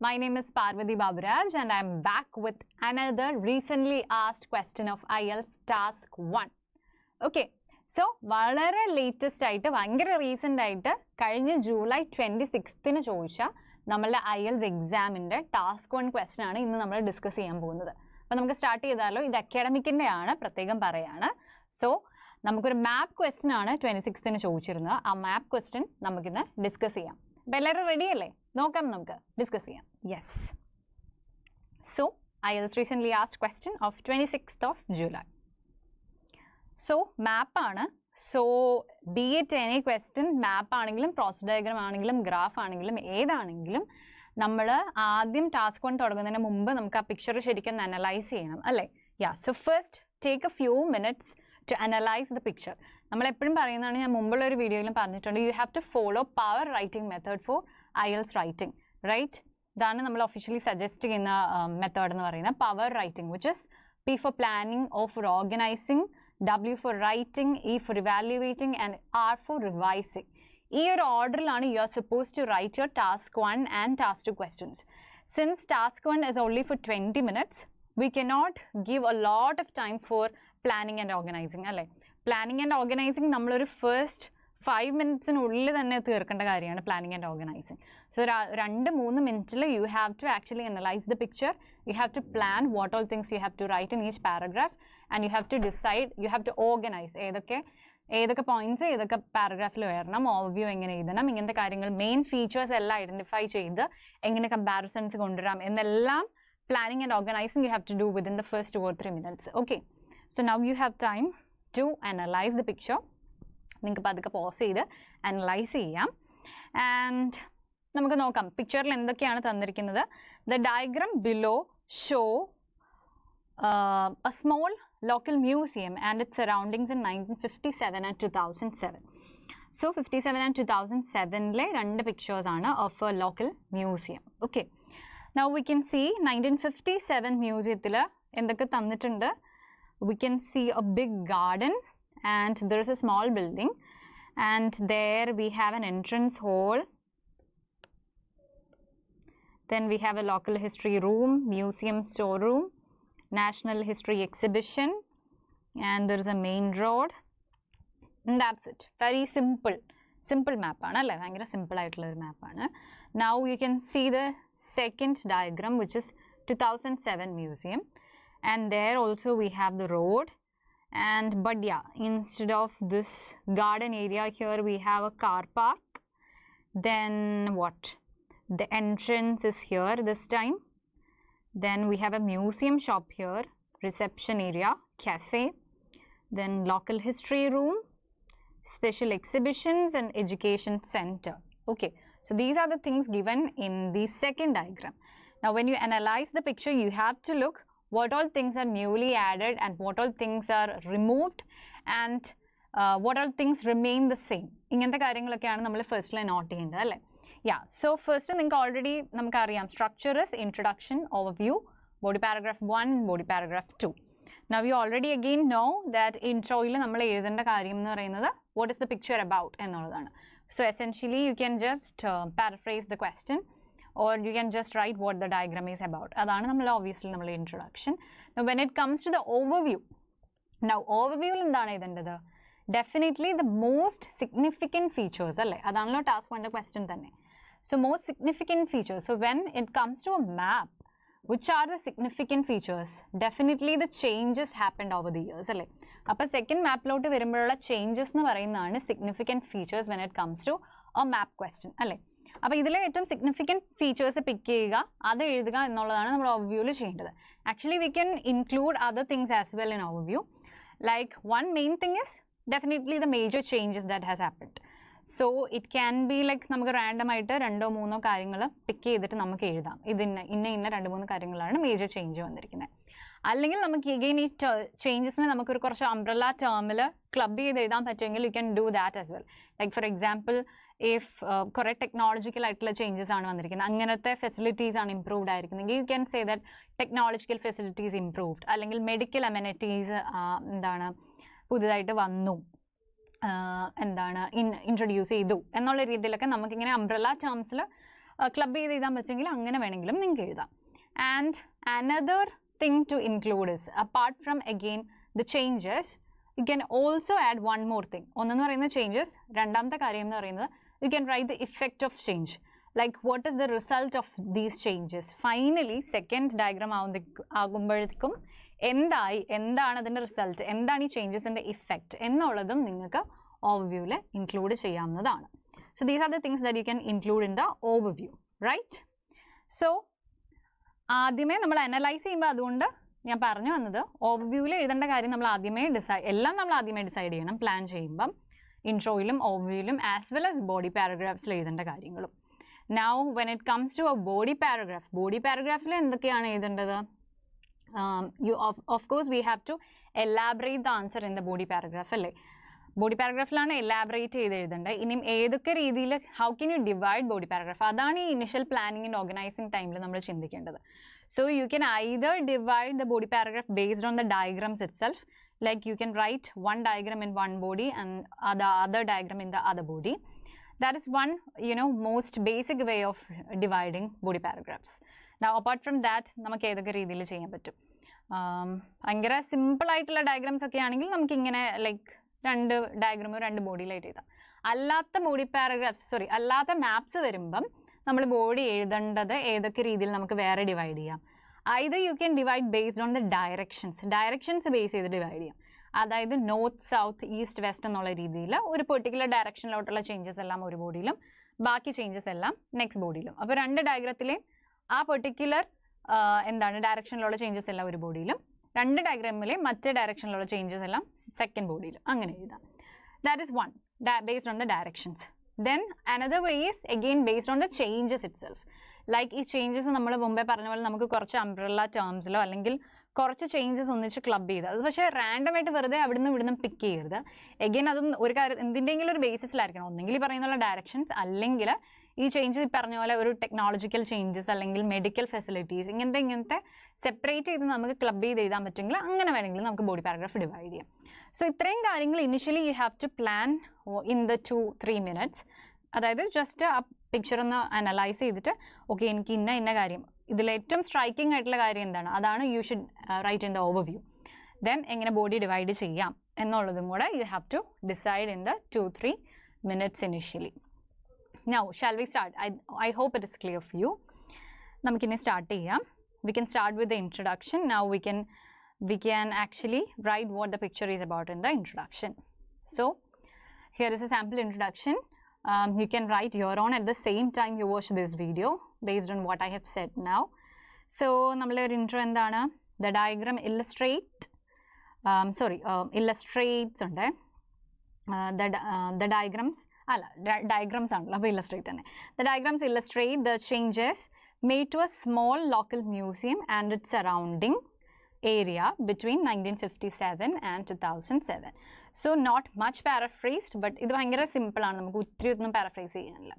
My name is Parvati Baburaj and I am back with another recently asked question of IELTS Task 1. Okay, so വളരെ latest ആയിട്ട് ഭയങ്കര recent ആയിട്ട് കഴിഞ്ഞ July 26 ചോദിച്ച നമ്മളുടെ IELTS എക്സാമിൻ്റെ ടാസ്ക് 1 ക്വസ്റ്റൻ ആണ് ഇന്ന് നമ്മൾ ഡിസ്കസ് ചെയ്യാൻ പോകുന്നത്. അപ്പോൾ നമുക്ക് സ്റ്റാർട്ട് ചെയ്താലോ. ഇത് അക്കാഡമിക്കിൻ്റെ ആണ്, പ്രത്യേകം പറയാണ്. സോ നമുക്കൊരു മാപ്പ് ക്വസ്റ്റൻ ആണ് 26 ചോദിച്ചിരുന്നത്. ആ മാപ്പ് ക്വസ്റ്റൻ നമുക്കിന്ന് ഡിസ്കസ് ചെയ്യാം. അപ്പോൾ എല്ലാവരും റെഡി അല്ലേ? നോക്കാം, നമുക്ക് ഡിസ്കസ് ചെയ്യാം. Yes, so IELTS recently asked question of 26th of July. So മാപ്പാണ്. So be it any question, map ആണെങ്കിലും പ്രോസസ് ഡയഗ്രാം ആണെങ്കിലും ഗ്രാഫ് ആണെങ്കിലും ഏതാണെങ്കിലും നമ്മൾ ആദ്യം ടാസ്ക് 1 തുടങ്ങുന്നതിന് മുമ്പ് നമുക്ക് ആ പിക്ചർ ശരിക്കും അനലൈസ് ചെയ്യണം അല്ലേ? Yeah, so first take a few minutes to analyse the picture. നമ്മൾ എപ്പോഴും പറയുന്നതാണ്, ഞാൻ മുമ്പുള്ള ഒരു വീഡിയോയിലും പറഞ്ഞിട്ടുണ്ട്, you have to follow power writing method for IELTS writing, right? ഇതാണ് നമ്മൾ ഒഫീഷ്യലി സജസ്റ്റ് ചെയ്യുന്ന മെത്തേഡ് എന്ന് പറയുന്നത്, power writing, which is P for planning, O for organizing, W for writing, E for evaluating and R for revising. ഈ ഒരു ഓർഡറിലാണ് you are suppose to write your task 1 and task 2 questions. Since task 1 is only for 20 minutes, we cannot give a lot of time for planning and organizing അല്ലേ? Planning and organising നമ്മളൊരു first 5 മിനിറ്റ്സിനുള്ളിൽ തന്നെ തീർക്കേണ്ട കാര്യമാണ് planning and organising. So 2-3 മിനിറ്റിൽ you have to actually analyse the picture, you have to plan what all things you have to write in each paragraph and you have to decide, you have to organise ഏതൊക്കെ points ഏതൊക്കെ പാരഗ്രാഫിൽ വരണം, overview എങ്ങനെ എഴുതണം, ഇങ്ങനത്തെ കാര്യങ്ങൾ, main features എല്ലാം identify ചെയ്ത് എങ്ങനെ കമ്പാരിസൺസ് കൊണ്ടുവരാം എന്നെല്ലാം planning and organising you have to do within the first 2 or 3 minutes. Okay, so now you have time to analyze the picture. നിങ്ങൾക്ക് പതുക്കെ പോസ് ചെയ്ത് അനലൈസ് ചെയ്യാം. ആൻഡ് നമുക്ക് നോക്കാം പിക്ചറിൽ എന്തൊക്കെയാണ് തന്നിരിക്കുന്നത്. The diagram below show a small local museum and its surroundings in 1957 and 2007. So 57 and 2007 രണ്ട് pictures ആണ് of a local museum. Okay, now we can see 1957 മ്യൂസിയത്തിൽ എന്തൊക്കെ തന്നിട്ടുണ്ട്. We can see a big garden and there is a small building and there we have an entrance hall. Then we have a local history room, museum storeroom, national history exhibition, and there is a main road, and that's it. Very simple map ആണ് അല്ലേ? ഭയങ്കര simple ആയിട്ടുള്ള ഒരു മാപ്പാണ്. Now you can see the second diagram, which is 2007 museum, and there also we have the road. And but yeah, instead of this garden area here we have a car park. Then what, the entrance is here this time. Then we have a museum shop here, reception area, cafe, then local history room, special exhibitions and education center. Okay, so these are the things given in the second diagram. Now when you analyze the picture, you have to look what all things are newly added and what all things are removed and what all things remain the same. ഇങ്ങനത്തെ കാര്യങ്ങളൊക്കെയാണ് നമ്മൾ ഫസ്റ്റിൽ note ചെയ്യേണ്ടത് അല്ലേ? Yeah, so first നിങ്ങൾക്ക് already നമുക്കറിയാം, structure is introduction, overview, body paragraph 1, body paragraph 2. Now you already again know that ഇൻട്രോയിൽ നമ്മൾ എഴുതേണ്ട കാര്യം എന്ന് പറയുന്നത് what is the picture about എന്നുള്ളതാണ്. So essentially you can just paraphrase the question or you can just write what the diagram is about. അതാണ് നമ്മൾ obviously നമ്മൾ introduction. Now when it comes to the overview, now overview എന്താണ് എഴുതേണ്ടത്? Definitely the most significant features അല്ലേ? അതാണല്ലോ task 1 question തന്നെ. So most significant features. So when it comes to a map, which are the significant features? Definitely the changes happened over the years അല്ലേ? അപ്പോൾ second മാപ്പിലോട്ട് വരുമ്പോഴുള്ള changes എന്ന് പറയുന്നതാണ് significant features when it comes to a map question അല്ലേ? അപ്പോൾ ഇതിലെ ഏറ്റവും significant features പിക്ക് ചെയ്യുക, അത് എഴുതുക എന്നുള്ളതാണ് നമ്മൾ ഓവർവ്യൂവിൽ ചെയ്യേണ്ടത്. Actually we can include other things as well in overview. Like one main thing is definitely the major changes that has happened. So it can be like നമുക്ക് റാൻഡമായിട്ട് 2-3 കാര്യങ്ങൾ പിക്ക് ചെയ്തിട്ട് നമുക്ക് എഴുതാം, ഇന്ന 2-3 കാര്യങ്ങളാണ് മേജർ ചേഞ്ച് വന്നിരിക്കുന്നത്. അല്ലെങ്കിൽ നമുക്ക് എഗെയിൻ ഈ ചേഞ്ചസിനെ നമുക്കൊരു കുറച്ച് അംബ്രല്ല ടേമിൽ ക്ലബ് ചെയ്ത് എഴുതാൻ പറ്റുമെങ്കിൽ you can do that as well. Like for example, if കുറേ ടെക്നോളജിക്കൽ ആയിട്ടുള്ള ചേഞ്ചസ് ആണ് വന്നിരിക്കുന്നത്, അങ്ങനത്തെ ഫെസിലിറ്റീസ് ആണ് ഇംപ്രൂവ്ഡ് ആയിരിക്കുന്നെങ്കിൽ you can say that technological facilities improved. അല്ലെങ്കിൽ മെഡിക്കൽ അമെനിറ്റീസ് എന്താണ് പുതുതായിട്ട് വന്നു, എന്താണ് ഇൻട്രൊഡ്യൂസ് ചെയ്തു എന്നുള്ള രീതിയിലൊക്കെ നമുക്കിങ്ങനെ അംബ്രല്ല ടേംസിൽ ക്ലബ് ചെയ്ത് എഴുതാൻ പറ്റുമെങ്കിൽ അങ്ങനെ വേണമെങ്കിലും നിങ്ങൾക്ക് എഴുതാം. And another thing to include is, apart from again the changes, you can also add one more thing. ഒന്നെന്ന് പറയുന്നത് changes, രണ്ടാമത്തെ കാര്യം എന്ന് പറയുന്നത് you can write the effect of change, like what is the result of these changes. Finally second diagram ആകുമ്പോഴേക്കും എന്താണ് അതിൻ്റെ result, എന്താണ് ഈ ചേഞ്ചസിൻ്റെ ഇഫക്റ്റ് എന്നുള്ളതും നിങ്ങൾക്ക് ഓവർവ്യൂവിൽ ഇൻക്ലൂഡ് ചെയ്യാവുന്നതാണ്. So these are the things that you can include in the overview, right? So ആദ്യമേ നമ്മൾ അനലൈസ് ചെയ്യുമ്പോൾ, അതുകൊണ്ട് ഞാൻ പറഞ്ഞു വന്നത് ഓവർവ്യൂവിൽ എഴുതേണ്ട കാര്യം നമ്മൾ ആദ്യമേ ഡിസൈഡ് ചെയ്യണം പ്ലാൻ ചെയ്യുമ്പം, ഇൻട്രോയിലും ഓവർവ്യൂവിലും ആസ് വെൽ ആസ് ബോഡി പാരഗ്രാഫ്സിൽ എഴുതേണ്ട കാര്യങ്ങളും. Now when it comes to a body പാരഗ്രാഫിൽ എന്തൊക്കെയാണ് എഴുതേണ്ടത്? Of course we have to elaborate the answer in the body paragraph അല്ലേ? ബോഡി പാരഗ്രാഫിലാണ് എലാബറേറ്റ് ചെയ്ത് എഴുതേണ്ടത്. ഇനിയും ഏതൊക്കെ രീതിയിൽ, how can you divide body paragraph, അതാണ് ഈ ഇനിഷ്യൽ പ്ലാനിങ് ആൻഡ് ഓർഗനൈസിങ് ടൈമിൽ നമ്മൾ ചിന്തിക്കേണ്ടത്. So you can either divide the body paragraph based on the diagrams it self, like you can write one diagram in one body and the other diagram in the other body. That is one, most basic way of dividing body paragraphs. Now apart from that, നമുക്ക് ഏതൊക്കെ രീതിയിൽ ചെയ്യാൻ പറ്റും? ഭയങ്കര simple ആയിട്ടുള്ള diagrams ഒക്കെ ആണെങ്കിൽ നമുക്ക് ഇങ്ങനെ ലൈക്ക് രണ്ട് ഡയഗ്രാമോ രണ്ട് ബോഡിയിലായിട്ട് എഴുതാം. അല്ലാത്ത മാപ്സ് വരുമ്പം നമ്മൾ ബോഡി എഴുതേണ്ടത് ഏതൊക്കെ രീതിയിൽ നമുക്ക് വേറെ ഡിവൈഡ് ചെയ്യാം. either you can divide based on the directions base ചെയ്ത് ഡിവൈഡ് ചെയ്യാം. അതായത് നോർത്ത് സൗത്ത് ഈസ്റ്റ് വെസ്റ്റ് എന്നുള്ള രീതിയിൽ ഒരു പെർട്ടിക്കുലർ ഡയറക്ഷനിലോട്ടുള്ള ചേഞ്ചസ് എല്ലാം ഒരു ബോഡിയിലും ബാക്കി ചേഞ്ചസ് എല്ലാം നെക്സ്റ്റ് ബോഡിയിലും. അപ്പോൾ രണ്ട് ഡയഗ്രത്തിലെ ആ പെർട്ടിക്കുലർ ഡയറക്ഷനിലുള്ള ചേഞ്ചസ് എല്ലാം ഒരു ബോഡിയിലും, രണ്ട് ഡയഗ്രാമിലെ മറ്റേ ഡയറക്ഷനിലുള്ള ചേഞ്ചസ് എല്ലാം സെക്കൻഡ് ബോഡിയിലും, അങ്ങനെ എഴുതാം. That is one, based on the directions. Then another way is again based on the changes itself. Like ഈ ചേഞ്ചസ് നമ്മൾ മുമ്പേ പറഞ്ഞ പോലെ നമുക്ക് കുറച്ച് അംബ്രല്ല ടേംസിലോ അല്ലെങ്കിൽ കുറച്ച് ചേഞ്ചസ് ഒന്നിച്ച് ക്ലബ് ചെയ്ത്, അത് പക്ഷേ റാൻഡം ആയിട്ട് വെറുതെ അവിടുന്ന് ഇവിടുന്ന് പിക്ക് ചെയ്യരുത്. എഗെയിൻ അതും ഒരു കാര്യം എന്തിൻ്റെങ്കിലും ഒരു ബേസിസിലായിരിക്കണം. ഒന്നെങ്കിൽ ഈ പറയുന്നുള്ള ഡയറക്ഷൻസ്, അല്ലെങ്കിൽ ഈ ചേഞ്ചസ് ഈ പറഞ്ഞ പോലെ ഒരു ടെക്നോളജിക്കൽ ചേഞ്ചസ് അല്ലെങ്കിൽ മെഡിക്കൽ ഫെസിലിറ്റീസ്, ഇങ്ങനത്തെ സെപ്പറേറ്റ് ചെയ്ത് നമുക്ക് ക്ലബ് ചെയ്ത് എഴുതാൻ പറ്റുമെങ്കിൽ അങ്ങനെ വേണമെങ്കിൽ നമുക്ക് ബോഡി പാരഗ്രാഫ് ഡിവൈഡ് ചെയ്യാം. സോ ഇത്രയും കാര്യങ്ങൾ initially you have to plan in the 2-3 minutes. അതായത് ജസ്റ്റ് ആ പിക്ചർ ഒന്ന് അനലൈസ് ചെയ്തിട്ട് ഓക്കെ എനിക്ക് ഇന്ന കാര്യം, ഇതിൽ ഏറ്റവും സ്ട്രൈക്കിംഗ് ആയിട്ടുള്ള കാര്യം എന്താണ്, അതാണ് you should write in the overview. Then എങ്ങനെ ബോഡി ഡിവൈഡ് ചെയ്യാം എന്നുള്ളതും കൂടെ you have to decide in the 2-3 minutes initially. Now shall we start? I hope it is clear for you. നമുക്കിനി സ്റ്റാർട്ട് ചെയ്യാം. We can start with the introduction. Now we can actually write what the picture is about in the introduction. So here is a sample introduction. You can write your own at the same time you watch this video based on what I have said now. So നമ്മളെ ഒരു intro എന്താണ്? The diagram illustrates ഉണ്ട്. The diagrams diagrams ആണല്ലോ, അപ്പോൾ illustrate തന്നെ. The diagrams illustrate the changes made to a small local museum and its surrounding area between 1957 and 2007. So not much paraphrased, but ഇത് ഭയങ്കര സിമ്പിളാണ്, നമുക്ക് ഒത്തിരി ഒന്നും പാരഫ്രൈസ് ചെയ്യാനില്ല.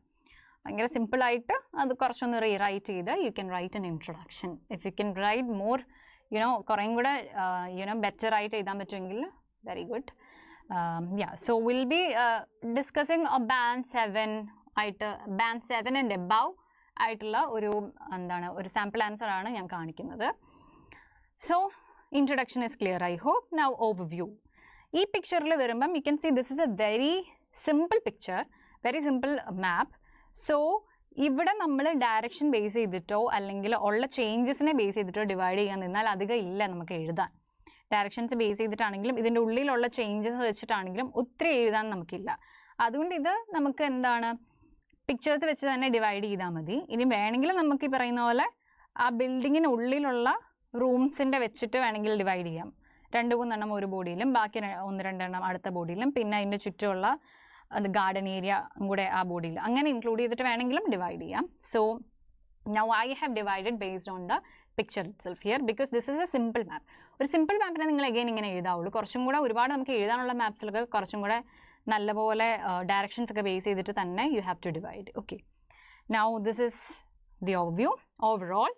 ഭയങ്കര സിമ്പിളായിട്ട് അത് കുറച്ചൊന്ന് റീറൈറ്റ് ചെയ്ത് you can write an introduction. If you can write more കുറേയും കൂടെ ബെറ്റർ ആയിട്ട് എഴുതാൻ പറ്റുമെങ്കിൽ very good. So will be discussing band 7 ആയിട്ട്, band 7 and above ആയിട്ടുള്ള ഒരു സാമ്പിൾ ആൻസർ ആണ് ഞാൻ കാണിക്കുന്നത്. So introduction is clear, I hope. Now overview. ഈ പിക്ചറിൽ വരുമ്പം you can see this is a very simple picture, very simple map. So ഇവിടെ നമ്മൾ ഡയറക്ഷൻ ബേസ് ചെയ്തിട്ടോ അല്ലെങ്കിൽ ഉള്ള ചേഞ്ചസിനെ ബേസ് ചെയ്തിട്ടോ ഡിവൈഡ് ചെയ്യാൻ നിന്നാൽ അധികം ഇല്ല നമുക്ക് എഴുതാൻ. ഡയറക്ഷൻസ് ബേസ് ചെയ്തിട്ടാണെങ്കിലും ഇതിൻ്റെ ഉള്ളിലുള്ള ചേഞ്ചസ് വെച്ചിട്ടാണെങ്കിലും ഒത്തിരി എഴുതാൻ നമുക്കില്ല. അതുകൊണ്ട് ഇത് നമുക്ക് പിക്ചേഴ്സ് വെച്ച് തന്നെ ഡിവൈഡ് ചെയ്താൽ മതി. ഇനി വേണമെങ്കിൽ നമുക്ക് ഈ പറയുന്ന പോലെ ആ ബിൽഡിങ്ങിനുള്ളിലുള്ള റൂംസിൻ്റെ വെച്ചിട്ട് വേണമെങ്കിൽ ഡിവൈഡ് ചെയ്യാം. 2-3 എണ്ണം ഒരു ബോഡിയിലും ബാക്കി 1-2 എണ്ണം അടുത്ത ബോഡിയിലും പിന്നെ അതിൻ്റെ ചുറ്റുമുള്ള ഗാർഡൻ ഏരിയ കൂടെ ആ ബോഡിയിൽ അങ്ങനെ ഇൻക്ലൂഡ് ചെയ്തിട്ട് വേണമെങ്കിലും ഡിവൈഡ് ചെയ്യാം. So now I have divided based on the picture itself here because this is a simple map. ഒരു സിമ്പിൾ മാപ്പിനെ നിങ്ങൾ അഗെയിൻ ഇങ്ങനെ എഴുതാവുള്ളൂ. കുറച്ചും കൂടെ ഒരുപാട് നമുക്ക് എഴുതാനുള്ള മാപ്സിലൊക്കെ കുറച്ചും കൂടെ നല്ലപോലെ ഡയറക്ഷൻസ് ഒക്കെ ബേസ് ചെയ്തിട്ട് തന്നെ you have to divide. Okay, now this is the overview. Overall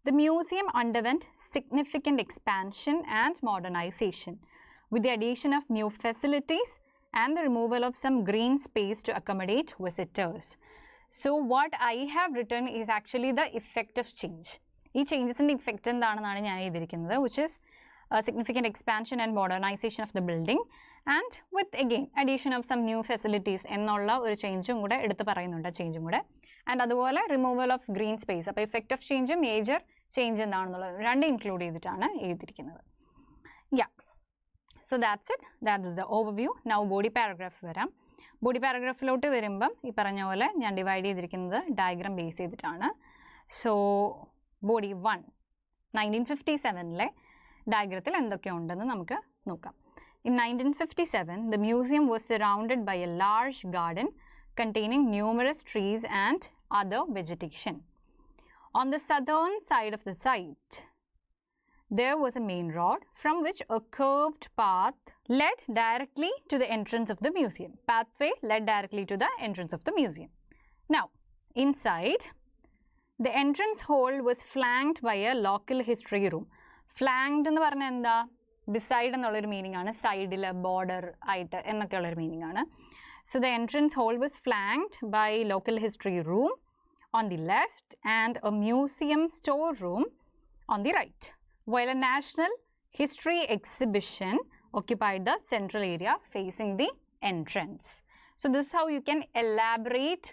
the museum underwent significant expansion and modernization with the addition of new facilities and the removal of some green space to accommodate visitors. So what I have written is actually the effect of change. ഈ ചേഞ്ചസിൻ്റെ effect എന്താണെന്നാണ് ഞാൻ എഴുതിയിരിക്കുന്നത്, which is a significant expansion and modernization of the building and with again addition of some new facilities എന്നുള്ള ഒരു ചേഞ്ചും കൂടെ എടുത്ത് പറയുന്നുണ്ട്, ചേഞ്ചും കൂടെ. ആൻഡ് അതുപോലെ റിമൂവൽ ഓഫ് ഗ്രീൻ സ്പേസ്. അപ്പോൾ effect of change major change എന്താണെന്നുള്ളത് രണ്ട് ഇൻക്ലൂഡ് ചെയ്തിട്ടാണ് എഴുതിയിരിക്കുന്നത്. So that's it, that is the overview. Now body paragraph വരാം. ബോഡി പാരഗ്രാഫിലോട്ട് വരുമ്പം ഈ പറഞ്ഞ പോലെ ഞാൻ ഡിവൈഡ് ചെയ്തിരിക്കുന്നത് ഡയഗ്രാം ബേസ് ചെയ്തിട്ടാണ്. സോ ബോഡി 1 1957 ഡയഗ്രത്തിൽ എന്തൊക്കെയുണ്ടെന്ന് നമുക്ക് നോക്കാം. In 1957, the museum was surrounded by a large garden containing numerous trees and other vegetation. On the southern side of the site, there was a main road from which a curved path led directly to the entrance of the museum. Pathway led directly to the entrance of the museum. Now, inside, the entrance hall was flanked by a local history room. Flanked എന്ന് പറഞ്ഞാൽ എന്താ? Beside എന്നുള്ളൊരു meaning ആണ്, സൈഡിൽ border ആയിട്ട് എന്നൊക്കെയുള്ളൊരു meaning ആണ്. So the entrance hall was flanked by local history room on the left and a museum storeroom on the right, while a national history exhibition occupied the central area facing the entrance. So this is how you can elaborate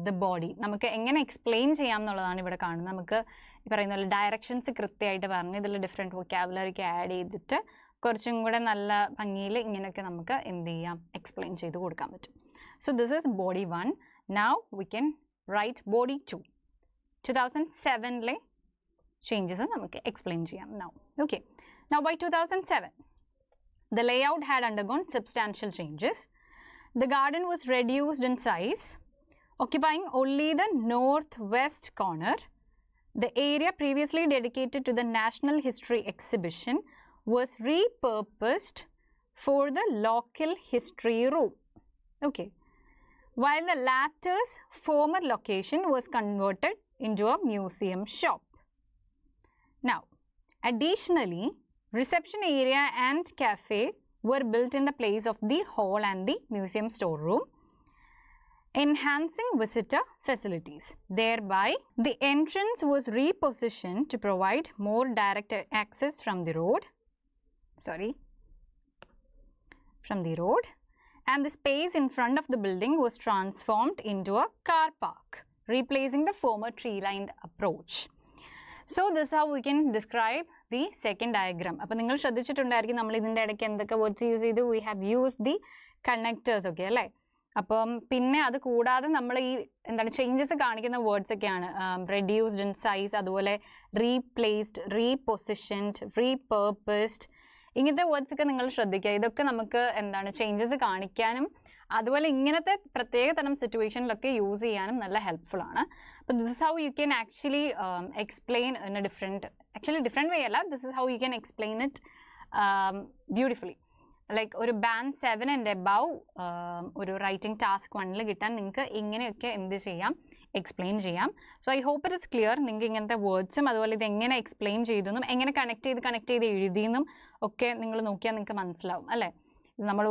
the body. നമുക്ക് എങ്ങനെ explain ചെയ്യാം എന്നുള്ളതാണ് ഇവിടെ കാണുന്നത്. നമുക്ക് ഈ പറയുന്ന പോലെ ഡയറക്ഷൻസ് കൃത്യമായിട്ട് പറഞ്ഞ് ഇതിൽ ഡിഫറെൻറ്റ് വൊക്കാബുലറിക്ക് ആഡ് ചെയ്തിട്ട് കുറച്ചും കൂടെ നല്ല ഭംഗിയിൽ ഇങ്ങനെയൊക്കെ നമുക്ക് എന്ത് ചെയ്യാം, എക്സ്പ്ലെയിൻ ചെയ്ത് കൊടുക്കാൻ പറ്റും. So this is body 1. Now we can write body 2. 2007 changes നമുക്ക് എക്സ്പ്ലെയിൻ ചെയ്യാം now. Okay, now by 2007 the layout had undergone substantial changes. The garden was reduced in size, occupying only the northwest corner. The area previously dedicated to the National History Exhibition was repurposed for the local history room. Okay, while the latter's former location was converted into a museum shop. Now, additionally, reception area and cafe were built in the place of the hall and the museum storeroom, enhancing visitor facilities. Thereby, the entrance was repositioned to provide more direct access from the road. And the space in front of the building was transformed into a car park, replacing the former tree-lined approach. So this is how we can describe the second diagram. അപ്പോൾ നിങ്ങൾ ശ്രദ്ധിച്ചിട്ടുണ്ടായിരിക്കും നമ്മൾ ഇതിൻ്റെ ഇടയ്ക്ക് എന്തൊക്കെ words use ചെയ്തു. We have use the connectors ഒക്കെ അല്ലേ. അപ്പം പിന്നെ അത് കൂടാതെ നമ്മൾ ഈ എന്താണ് ചേഞ്ചസ് കാണിക്കുന്ന വേർഡ്സ് ഒക്കെയാണ് റെഡ്യൂസ്ഡ് ഇൻ സൈസ്, അതുപോലെ റീപ്ലേസ്ഡ്, റീപൊസിഷൻഡ്, റീപർപ്പസ്ഡ്, ഇങ്ങനത്തെ വേർഡ്സ് ഒക്കെ നിങ്ങൾ ശ്രദ്ധിക്കുക. ഇതൊക്കെ നമുക്ക് എന്താണ് ചേഞ്ചസ് കാണിക്കാനും അതുപോലെ ഇങ്ങനത്തെ പ്രത്യേക തരം സിറ്റുവേഷനിലൊക്കെ യൂസ് ചെയ്യാനും നല്ല ഹെൽപ്ഫുൾ ആണ്. അപ്പോൾ this is how you can actually explain in a different way അല്ല, this is how you can explain it beautifully. Like ഒരു ബാൻഡ് 7 ആൻഡ് എബവ് ഒരു റൈറ്റിംഗ് ടാസ്ക് 1 കിട്ടാൻ നിങ്ങൾക്ക് ഇങ്ങനെയൊക്കെ എന്ത് ചെയ്യാം, എക്സ്പ്ലെയിൻ ചെയ്യാം. So I hope it is clear. നിങ്ങൾക്ക് ഇങ്ങനത്തെ വേർഡ്സും അതുപോലെ ഇത് എങ്ങനെ എക്സ്പ്ലെയിൻ ചെയ്തെന്നും എങ്ങനെ കണക്ട് ചെയ്ത് എഴുതിയെന്നും ഒക്കെ നിങ്ങൾ നോക്കിയാൽ നിങ്ങൾക്ക് മനസ്സിലാവും അല്ലേ. നമ്മൾ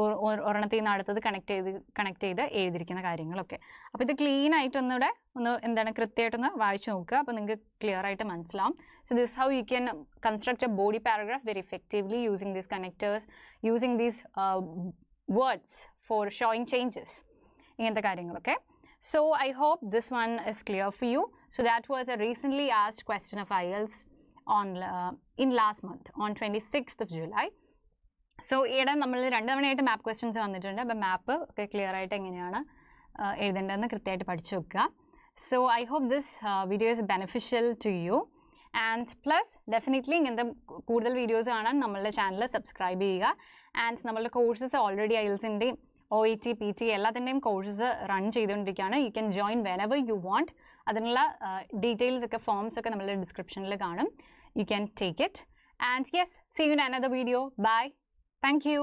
ഒരെണ്ണത്തിൽ നിന്ന് അടുത്തത് കണക്ട് ചെയ്ത് എഴുതിയിരിക്കുന്ന കാര്യങ്ങളൊക്കെ. അപ്പോൾ ഇത് ക്ലീൻ ആയിട്ടൊന്നുകൂടെ എന്താണ് കൃത്യമായിട്ടൊന്ന് വായിച്ചു നോക്കുക. അപ്പോൾ നിങ്ങൾക്ക് ക്ലിയർ ആയിട്ട് മനസ്സിലാവും. So this how you can construct A body paragraph very effectively using these connectors, using these words four showing changes, ഇങ്ങനത്തെ കാര്യങ്ങളൊക്കെ. So I hope this one is clear for you. So that was a recently asked question of IELTS in last month on 26th of July. So ഇവിടെ നമ്മൾ 2 തവണയായിട്ട് മാപ്പ് questions വന്നിട്ടുണ്ട്. അപ്പോൾ മാപ്പ് ഒക്കെ clear ആയിട്ട് എങ്ങനെയാണ് എഴുതേണ്ടതെന്ന് കൃത്യമായിട്ട് പഠിച്ചു വെക്കുക. So I hope this video is beneficial to you. And plus definitely ഇങ്ങനത്തെ കൂടുതൽ വീഡിയോസ് കാണാൻ നമ്മളുടെ ചാനൽ സബ്സ്ക്രൈബ് ചെയ്യുക. ആൻഡ് നമ്മളുടെ കോഴ്സസ് ഓൾറെഡി IELTSൻ്റെയും OET PT എല്ലാത്തിൻ്റെയും കോഴ്സസ് റൺ ചെയ്തുകൊണ്ടിരിക്കുകയാണ്. You can join whenever you want. അതിനുള്ള ഡീറ്റെയിൽസ് ഒക്കെ ഫോംസ് ഒക്കെ നമ്മളുടെ ഡിസ്ക്രിപ്ഷനിൽ കാണും. You can take it. And yes, see you in another video. Bye. Thank you.